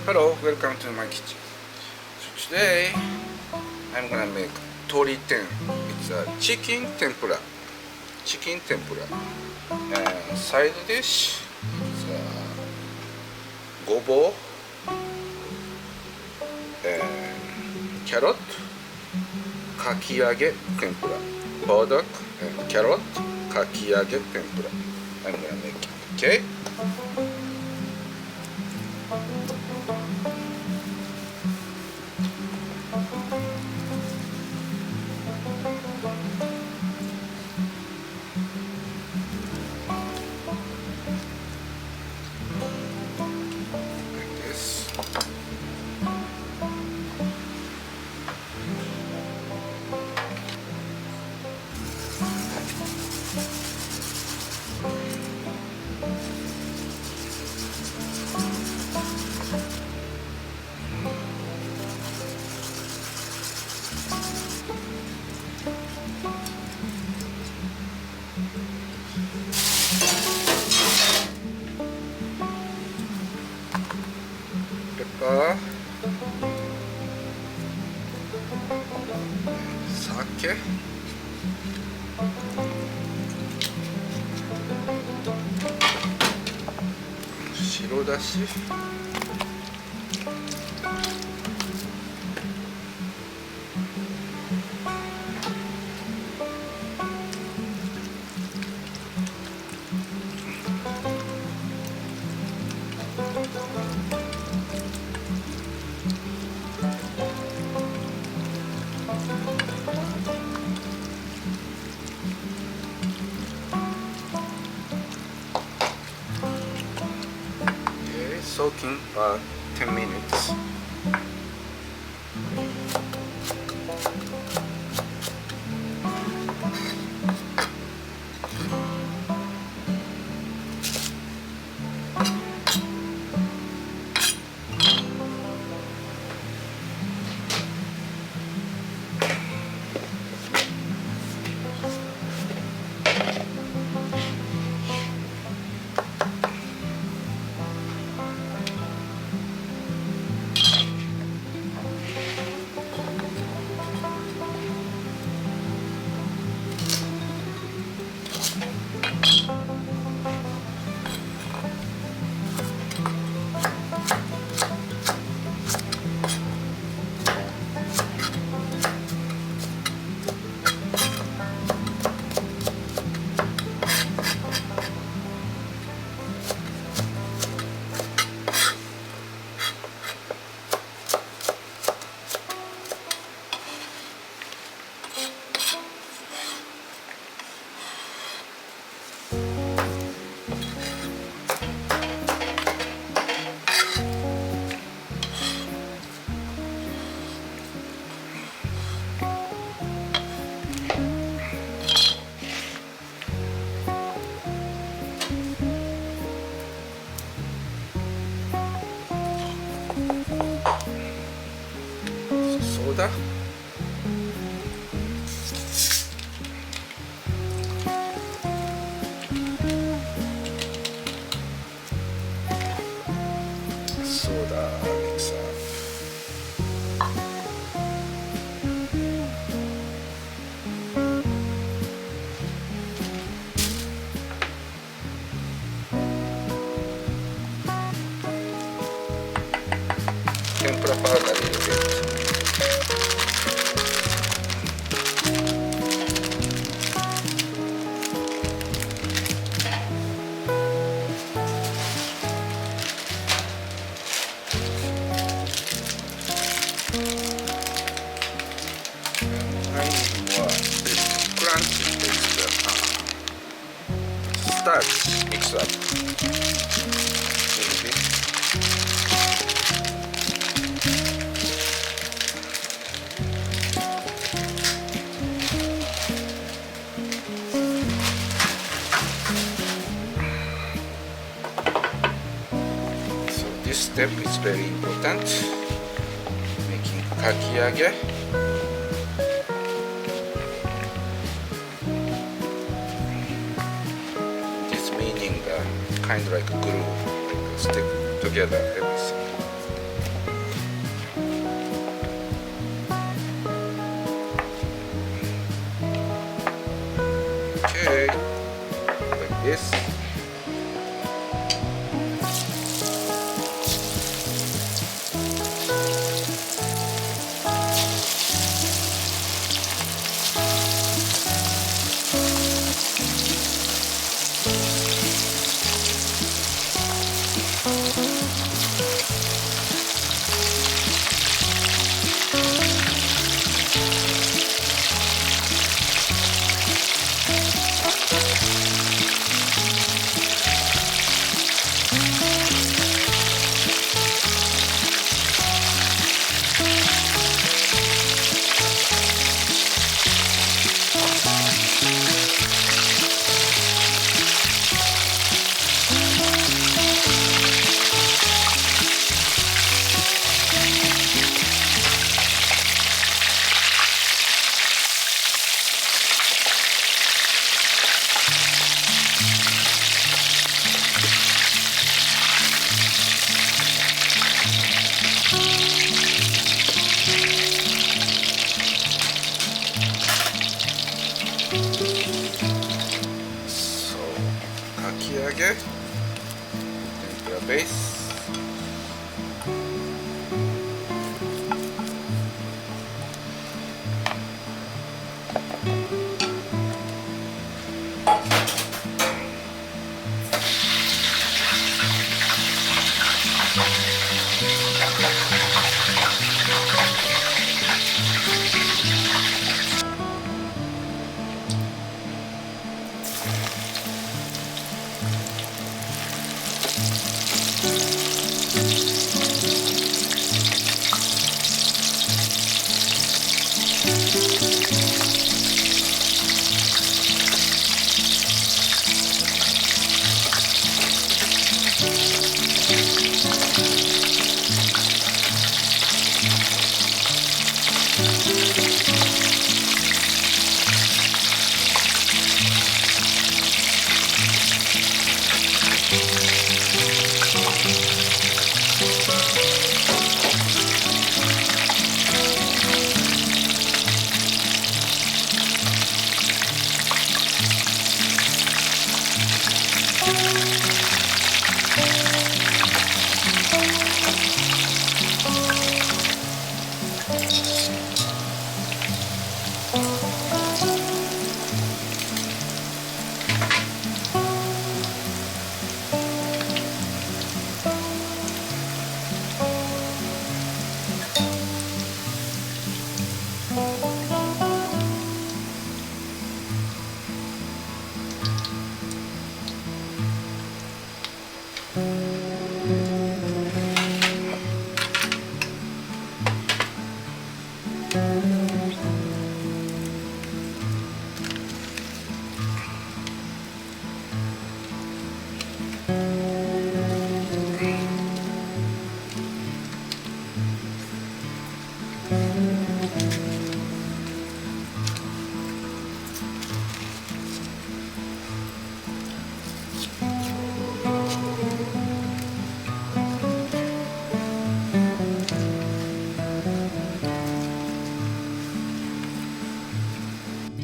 Hello, welcome to my kitchen. So today I'm gonna make toriten. It's a chicken tempura. Chicken tempura. And side dish is gobo and carrot, kakiage tempura. Burdock and carrot, kakiage tempura. I'm gonna make it. Okay? Pepper, sake,白だし、soaking for 10 minutes. Soda, soda mix up. Tempra powder a little bit. I need more crunchy texture. Starch mix up. Little bit. So this step is very important. Making kakiage. This meaning kind of like glue, like stick together everything. Okay, like this. So, kakiage, tempura base.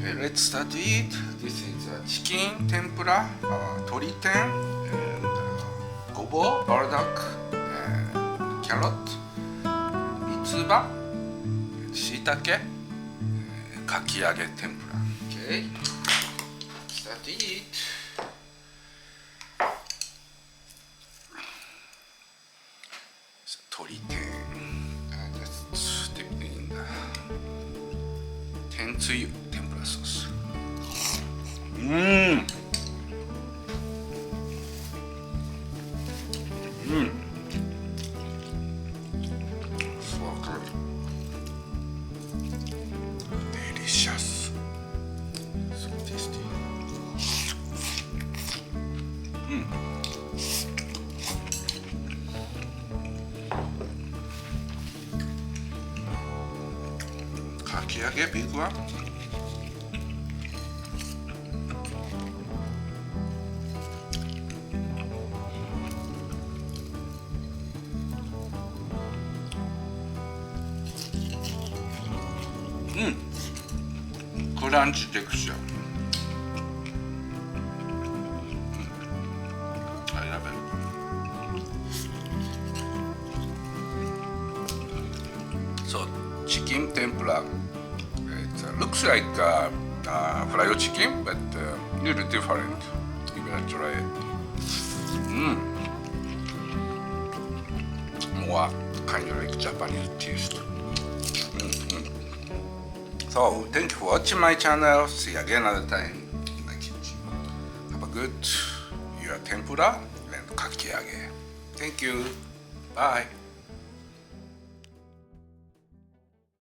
Okay, let's start to eat. This is chicken tempura, toriten, and gobo, burdock, and carrot, mitsuba, shiitake, kakiage tempura. Okay, start to eat. So, toriten, just dip in the tentsuyu tempura sauce. So good. Delicious. So tasty. Kakiage, big one. Crunch texture. it looks like fried chicken, but a little different. You gotta try it. More kind of like Japanese taste. So thank you for watching my channel. See you again another time in my kitchen. Have a good tempura and kakiage. Thank you. Bye.